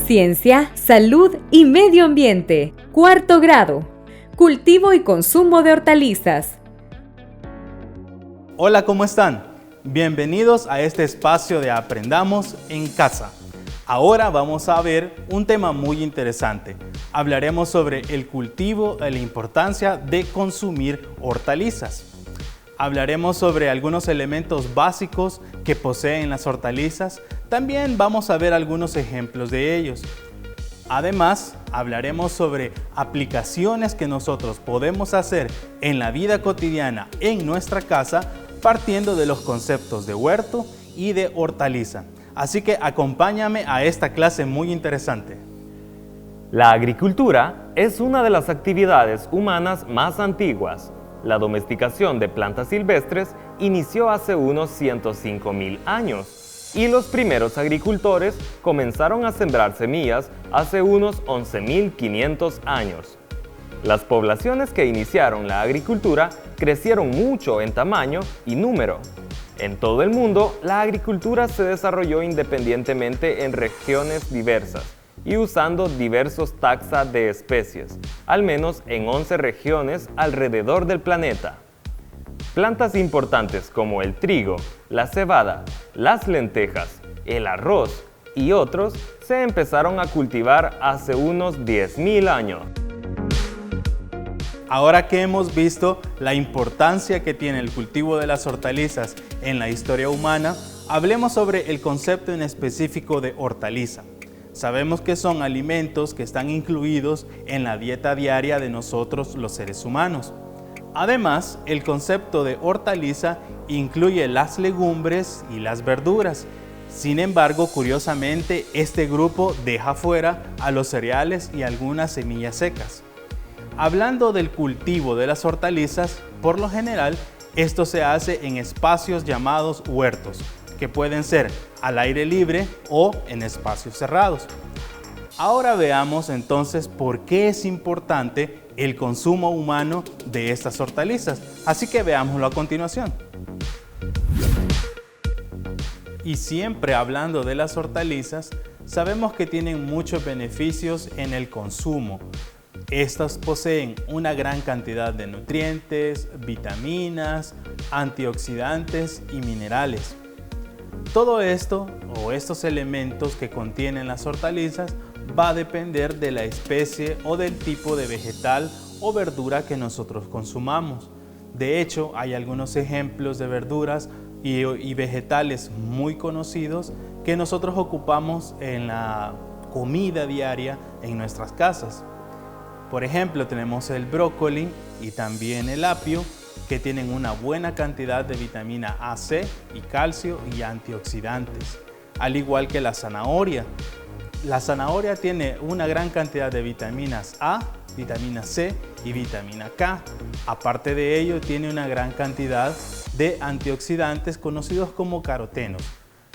Ciencia, Salud y Medio Ambiente. Cuarto grado. Cultivo y consumo de hortalizas. Hola, ¿cómo están? Bienvenidos a este espacio de Aprendamos en Casa. Ahora vamos a ver un tema muy interesante. Hablaremos sobre el cultivo y la importancia de consumir hortalizas. Hablaremos sobre algunos elementos básicos que poseen las hortalizas. También vamos a ver algunos ejemplos de ellos. Además, hablaremos sobre aplicaciones que nosotros podemos hacer en la vida cotidiana en nuestra casa, partiendo de los conceptos de huerto y de hortaliza. Así que acompáñame a esta clase muy interesante. La agricultura es una de las actividades humanas más antiguas. La domesticación de plantas silvestres inició hace unos 105.000 años y los primeros agricultores comenzaron a sembrar semillas hace unos 11.500 años. Las poblaciones que iniciaron la agricultura crecieron mucho en tamaño y número. En todo el mundo, la agricultura se desarrolló independientemente en regiones diversas y usando diversos taxas de especies, al menos en 11 regiones alrededor del planeta. Plantas importantes como el trigo, la cebada, las lentejas, el arroz y otros se empezaron a cultivar hace unos 10.000 años. Ahora que hemos visto la importancia que tiene el cultivo de las hortalizas en la historia humana, hablemos sobre el concepto en específico de hortaliza. Sabemos que son alimentos que están incluidos en la dieta diaria de nosotros los seres humanos. Además, el concepto de hortaliza incluye las legumbres y las verduras. Sin embargo, curiosamente, este grupo deja fuera a los cereales y algunas semillas secas. Hablando del cultivo de las hortalizas, por lo general, esto se hace en espacios llamados huertos, que pueden ser al aire libre o en espacios cerrados. Ahora veamos entonces por qué es importante el consumo humano de estas hortalizas. Así que veámoslo a continuación. Y siempre hablando de las hortalizas, sabemos que tienen muchos beneficios en el consumo. Estas poseen una gran cantidad de nutrientes, vitaminas, antioxidantes y minerales. Todo esto o estos elementos que contienen las hortalizas va a depender de la especie o del tipo de vegetal o verdura que nosotros consumamos. De hecho, hay algunos ejemplos de verduras y vegetales muy conocidos que nosotros ocupamos en la comida diaria en nuestras casas. Por ejemplo, tenemos el brócoli y también el apio, que tienen una buena cantidad de vitamina A, C y calcio y antioxidantes, al igual que la zanahoria. La zanahoria tiene una gran cantidad de vitaminas A, vitamina C y vitamina K. Aparte de ello, tiene una gran cantidad de antioxidantes conocidos como carotenos.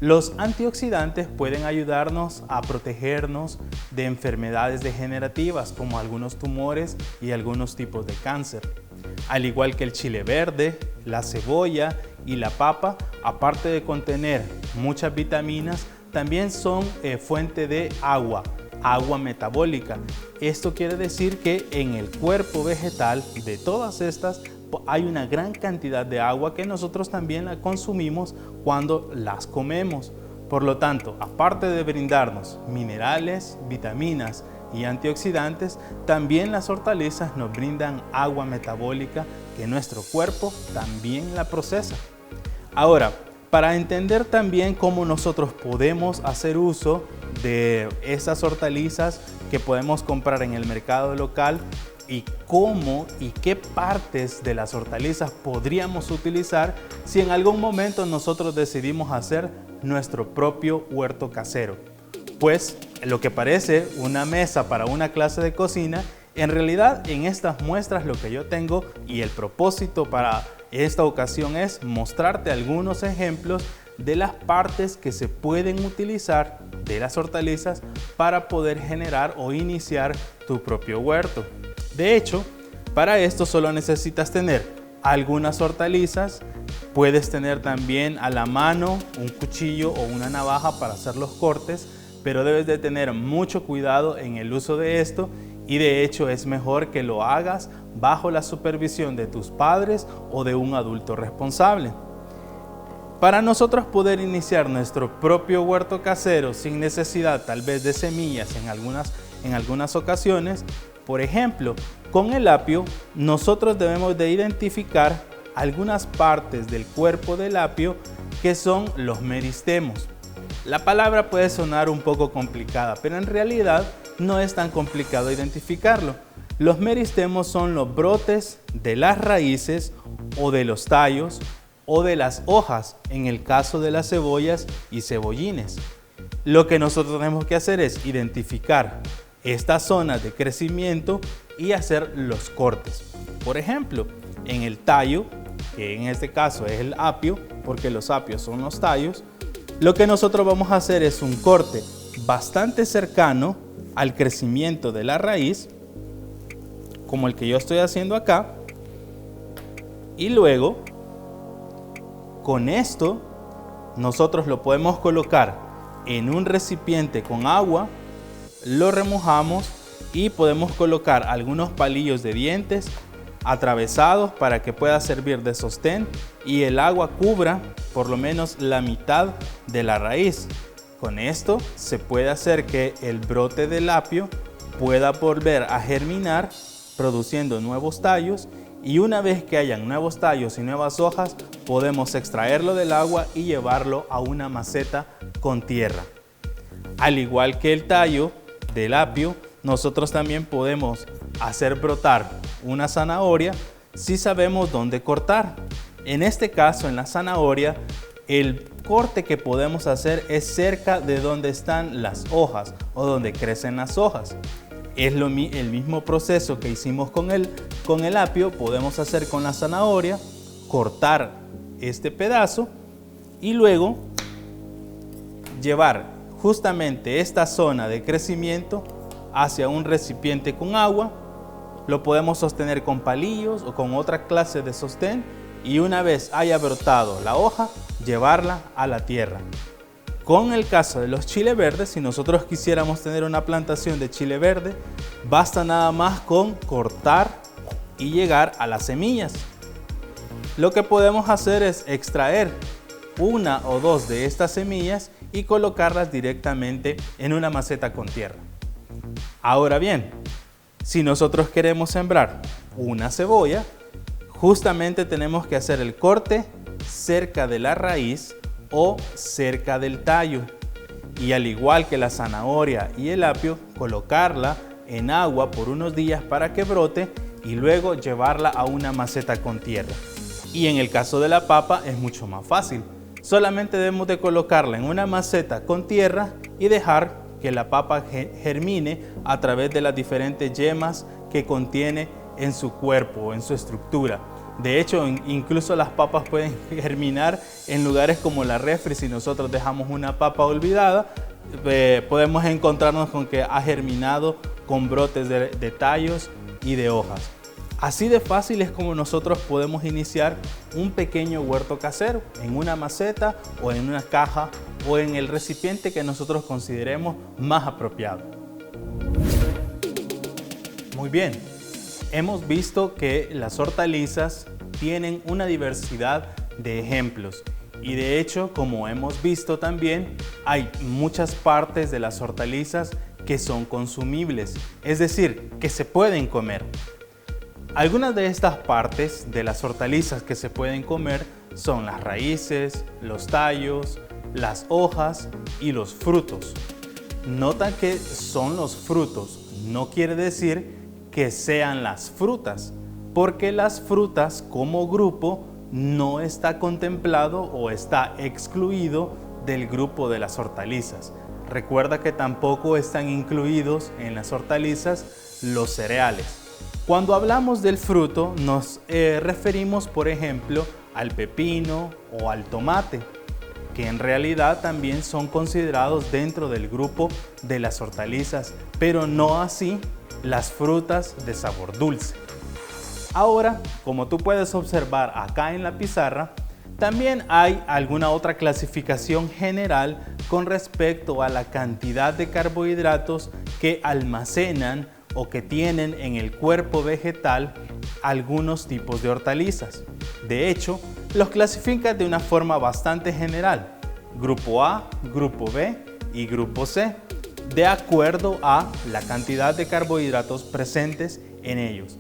Los antioxidantes pueden ayudarnos a protegernos de enfermedades degenerativas como algunos tumores y algunos tipos de cáncer. Al igual que el chile verde, la cebolla y la papa, aparte de contener muchas vitaminas, también son fuente de agua metabólica. Esto quiere decir que en el cuerpo vegetal de todas estas hay una gran cantidad de agua que nosotros también la consumimos cuando las comemos. Por lo tanto, aparte de brindarnos minerales, vitaminas y antioxidantes, también las hortalizas nos brindan agua metabólica que nuestro cuerpo también la procesa. Ahora, para entender también cómo nosotros podemos hacer uso de esas hortalizas que podemos comprar en el mercado local y cómo y qué partes de las hortalizas podríamos utilizar si en algún momento nosotros decidimos hacer nuestro propio huerto casero. Pues lo que parece una mesa para una clase de cocina, en realidad en estas muestras lo que yo tengo y el propósito para esta ocasión es mostrarte algunos ejemplos de las partes que se pueden utilizar de las hortalizas para poder generar o iniciar tu propio huerto. De hecho, para esto solo necesitas tener algunas hortalizas, puedes tener también a la mano un cuchillo o una navaja para hacer los cortes. pero debes de tener mucho cuidado en el uso de esto y de hecho es mejor que lo hagas bajo la supervisión de tus padres o de un adulto responsable. Para nosotros poder iniciar nuestro propio huerto casero sin necesidad tal vez de semillas en algunas ocasiones, por ejemplo, con el apio nosotros debemos de identificar algunas partes del cuerpo del apio que son los meristemos. La palabra puede sonar un poco complicada, pero en realidad no es tan complicado identificarlo. Los meristemos son los brotes de las raíces o de los tallos o de las hojas, en el caso de las cebollas y cebollines. Lo que nosotros tenemos que hacer es identificar estas zonas de crecimiento y hacer los cortes. Por ejemplo, en el tallo, que en este caso es el apio, porque los apios son los tallos, lo que nosotros vamos a hacer es un corte bastante cercano al crecimiento de la raíz, como el que yo estoy haciendo acá, y luego con esto nosotros lo podemos colocar en un recipiente con agua, lo remojamos y podemos colocar algunos palillos de dientes atravesados para que pueda servir de sostén y el agua cubra por lo menos la mitad de la raíz. Con esto se puede hacer que el brote del apio pueda volver a germinar produciendo nuevos tallos, y una vez que hayan nuevos tallos y nuevas hojas podemos extraerlo del agua y llevarlo a una maceta con tierra. Al igual que el tallo del apio, nosotros también podemos hacer brotar una zanahoria si sabemos dónde cortar. En este caso, en la zanahoria, el corte que podemos hacer es cerca de donde están las hojas o donde crecen las hojas. Es el mismo proceso que hicimos con el apio, podemos hacer con la zanahoria, cortar este pedazo y luego llevar justamente esta zona de crecimiento hacia un recipiente con agua. Lo podemos sostener con palillos o con otra clase de sostén y una vez haya brotado la hoja, llevarla a la tierra. Con el caso de los chile verdes, si nosotros quisiéramos tener una plantación de chile verde, basta nada más con cortar y llegar a las semillas. Lo que podemos hacer es extraer una o dos de estas semillas y colocarlas directamente en una maceta con tierra. Ahora bien, si nosotros queremos sembrar una cebolla, justamente tenemos que hacer el corte cerca de la raíz o cerca del tallo, y al igual que la zanahoria y el apio, colocarla en agua por unos días para que brote y luego llevarla a una maceta con tierra. Y en el caso de la papa es mucho más fácil, solamente debemos de colocarla en una maceta con tierra y dejar que la papa germine a través de las diferentes yemas que contiene en su cuerpo o en su estructura. De hecho, incluso las papas pueden germinar en lugares como la refri. Si nosotros dejamos una papa olvidada, podemos encontrarnos con que ha germinado con brotes de tallos y de hojas. Así de fácil es como nosotros podemos iniciar un pequeño huerto casero en una maceta o en una caja o en el recipiente que nosotros consideremos más apropiado. Muy bien. Hemos visto que las hortalizas tienen una diversidad de ejemplos y de hecho, como hemos visto también, hay muchas partes de las hortalizas que son consumibles, es decir, que se pueden comer. Algunas de estas partes de las hortalizas que se pueden comer son las raíces, los tallos, las hojas y los frutos. Nota que son los frutos, no quiere decir que sean las frutas, porque las frutas como grupo no está contemplado o está excluido del grupo de las hortalizas. Recuerda que tampoco están incluidos en las hortalizas los cereales. Cuando hablamos del fruto nos referimos, por ejemplo, al pepino o al tomate, que en realidad también son considerados dentro del grupo de las hortalizas, pero no así las frutas de sabor dulce. Ahora, como tú puedes observar acá en la pizarra, También hay alguna otra clasificación general con respecto a la cantidad de carbohidratos que almacenan o que tienen en el cuerpo vegetal algunos tipos de hortalizas. De hecho, los clasifican de una forma bastante general: grupo A, grupo B y grupo C, de acuerdo a la cantidad de carbohidratos presentes en ellos.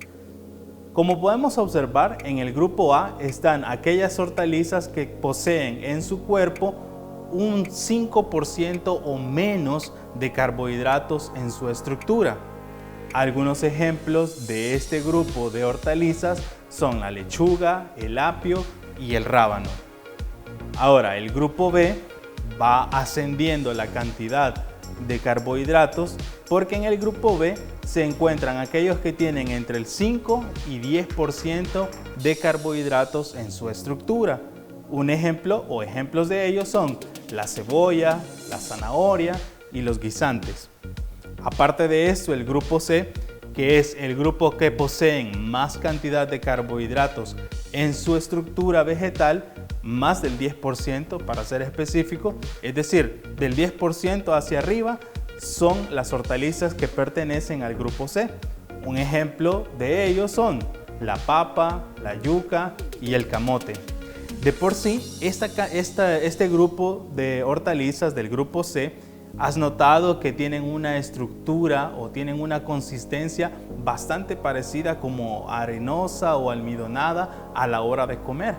Como podemos observar, en el grupo A están aquellas hortalizas que poseen en su cuerpo un 5% o menos de carbohidratos en su estructura. Algunos ejemplos de este grupo de hortalizas son la lechuga, el apio y el rábano. Ahora, el grupo B va ascendiendo la cantidad de carbohidratos porque en el grupo B se encuentran aquellos que tienen entre el 5 y 10% de carbohidratos en su estructura. Un ejemplo o ejemplos de ellos son la cebolla, la zanahoria y los guisantes. Aparte de esto, el grupo C, que es el grupo que poseen más cantidad de carbohidratos en su estructura vegetal, más del 10% para ser específico, es decir, del 10% hacia arriba son las hortalizas que pertenecen al grupo C. Un ejemplo de ellos son la papa, la yuca y el camote. De por sí, este grupo de hortalizas del grupo C, has notado que tienen una estructura o tienen una consistencia bastante parecida, como arenosa o almidonada a la hora de comer.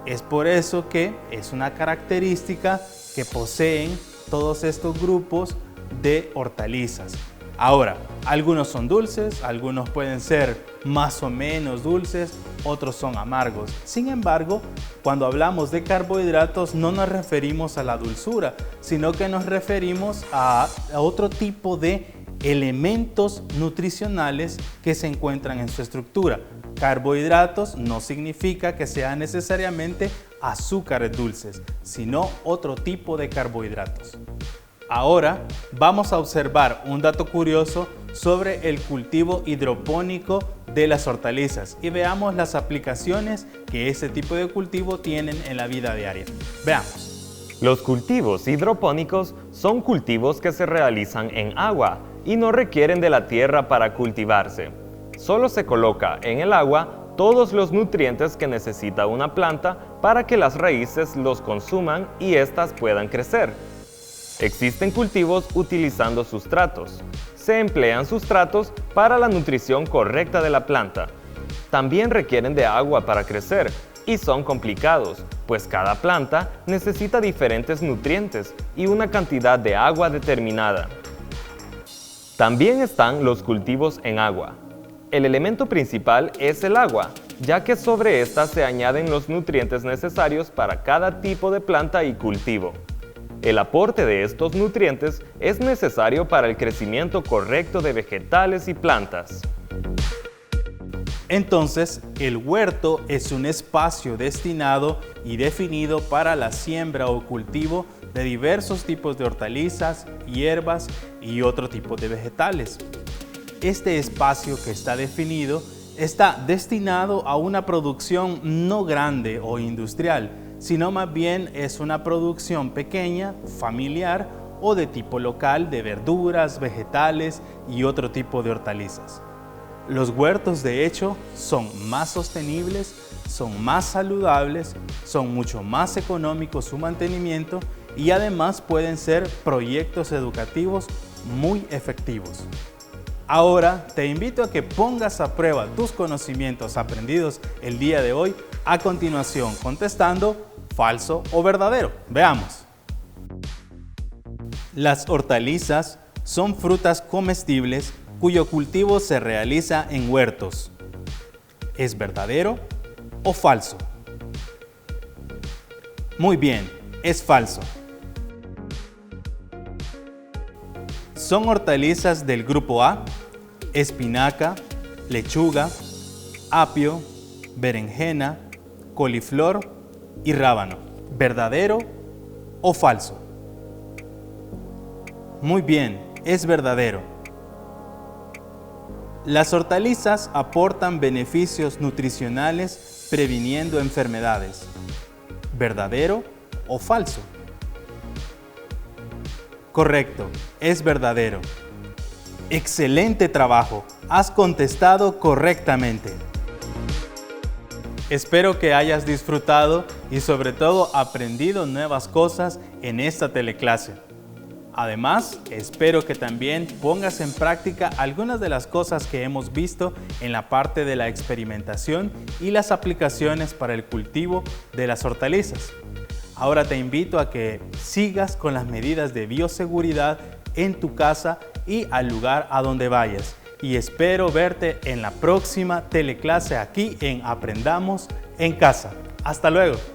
Es por eso que es una característica que poseen todos estos grupos de hortalizas. Ahora, algunos son dulces, algunos pueden ser más o menos dulces, otros son amargos. Sin embargo, cuando hablamos de carbohidratos no nos referimos a la dulzura, sino que nos referimos a otro tipo de elementos nutricionales que se encuentran en su estructura. Carbohidratos no significa que sean necesariamente azúcares dulces, sino otro tipo de carbohidratos. Ahora vamos a observar un dato curioso sobre el cultivo hidropónico de las hortalizas y veamos las aplicaciones que este tipo de cultivo tienen en la vida diaria. Veamos. Los cultivos hidropónicos son cultivos que se realizan en agua y no requieren de la tierra para cultivarse. Solo se coloca en el agua todos los nutrientes que necesita una planta para que las raíces los consuman y éstas puedan crecer. Existen cultivos utilizando sustratos. Se emplean sustratos para la nutrición correcta de la planta. También requieren de agua para crecer y son complicados, pues cada planta necesita diferentes nutrientes y una cantidad de agua determinada. También están los cultivos en agua. El elemento principal es el agua, ya que sobre esta se añaden los nutrientes necesarios para cada tipo de planta y cultivo. El aporte de estos nutrientes es necesario para el crecimiento correcto de vegetales y plantas. Entonces, el huerto es un espacio destinado y definido para la siembra o cultivo de diversos tipos de hortalizas, hierbas y otro tipo de vegetales. Este espacio que está definido está destinado a una producción no grande o industrial, sino más bien es una producción pequeña, familiar o de tipo local de verduras, vegetales y otro tipo de hortalizas. Los huertos, de hecho, son más sostenibles, son más saludables, son mucho más económicos su mantenimiento y además pueden ser proyectos educativos muy efectivos. Ahora te invito a que pongas a prueba tus conocimientos aprendidos el día de hoy a continuación contestando falso o verdadero. Veamos. Las hortalizas son frutas comestibles cuyo cultivo se realiza en huertos. ¿Es verdadero o falso? Muy bien, es falso. Son hortalizas del grupo A: espinaca, lechuga, apio, berenjena, coliflor y rábano. ¿Verdadero o falso? Muy bien, es verdadero. Las hortalizas aportan beneficios nutricionales previniendo enfermedades. ¿verdadero o falso? Correcto, es verdadero. Excelente trabajo, has contestado correctamente. Espero que hayas disfrutado y sobre todo aprendido nuevas cosas en esta teleclase. Además, espero que también pongas en práctica algunas de las cosas que hemos visto en la parte de la experimentación y las aplicaciones para el cultivo de las hortalizas. Ahora te invito a que sigas con las medidas de bioseguridad en tu casa y al lugar a donde vayas. Y espero verte en la próxima teleclase aquí en Aprendamos en Casa. ¡Hasta luego!